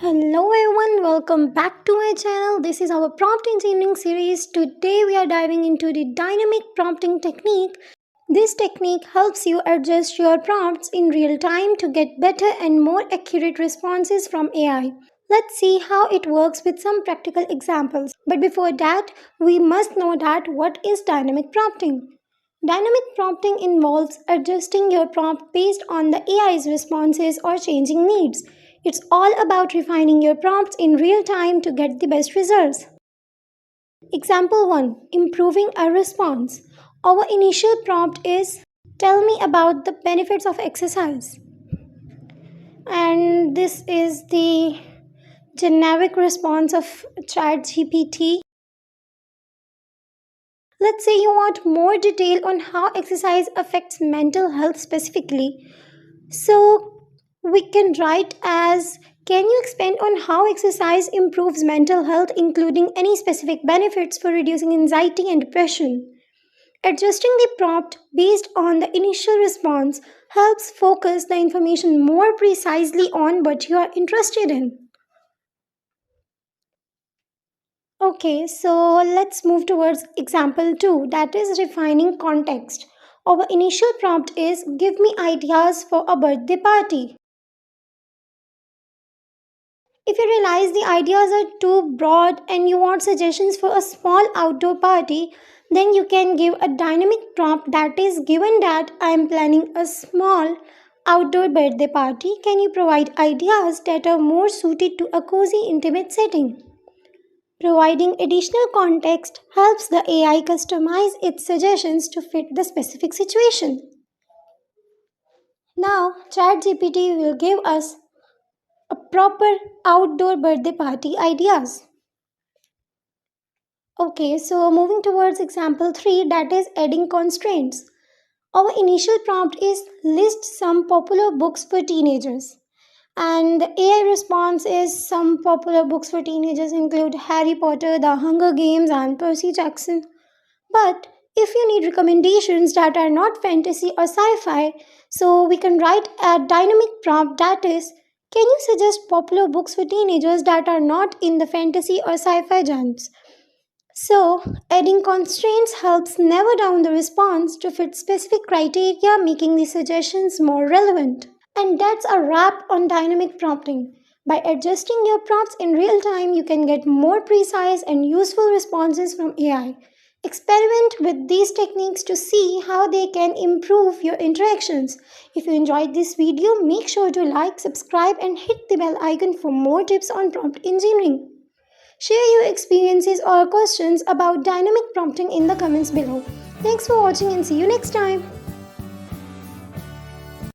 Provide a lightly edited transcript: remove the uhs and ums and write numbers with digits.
Hello everyone, welcome back to my channel. This is our prompt engineering series. Today we are diving into the dynamic prompting technique. This technique helps you adjust your prompts in real time to get better and more accurate responses from AI. Let's see how it works with some practical examples. But before that, we must know that what is dynamic prompting? Dynamic prompting involves adjusting your prompt based on the AI's responses or changing needs. It's all about refining your prompts in real time to get the best results. Example 1, improving a response. Our initial prompt is, tell me about the benefits of exercise. And this is the generic response of ChatGPT. Let's say you want more detail on how exercise affects mental health specifically. So we can write as, can you expand on how exercise improves mental health, including any specific benefits for reducing anxiety and depression? Adjusting the prompt based on the initial response helps focus the information more precisely on what you are interested in. Okay, so let's move towards example 2, that is refining context. Our initial prompt is, give me ideas for a birthday party. If you realize the ideas are too broad and you want suggestions for a small outdoor party, then you can give a dynamic prompt that is, given that I am planning a small outdoor birthday party, can you provide ideas that are more suited to a cozy, intimate setting? Providing additional context helps the AI customize its suggestions to fit the specific situation. Now, ChatGPT will give us a proper outdoor birthday party ideas. Okay, so moving towards example 3, that is adding constraints. Our initial prompt is, list some popular books for teenagers. And the AI response is, some popular books for teenagers include Harry Potter, The Hunger Games, and Percy Jackson. But if you need recommendations that are not fantasy or sci fi, so we can write a dynamic prompt that is, can you suggest popular books for teenagers that are not in the fantasy or sci fi genres? So, adding constraints helps narrow down the response to fit specific criteria, making the suggestions more relevant. And that's a wrap on dynamic prompting. By adjusting your prompts in real time, you can get more precise and useful responses from AI. Experiment with these techniques to see how they can improve your interactions. If you enjoyed this video, make sure to like, subscribe, and hit the bell icon for more tips on prompt engineering. Share your experiences or questions about dynamic prompting in the comments below. Thanks for watching and see you next time.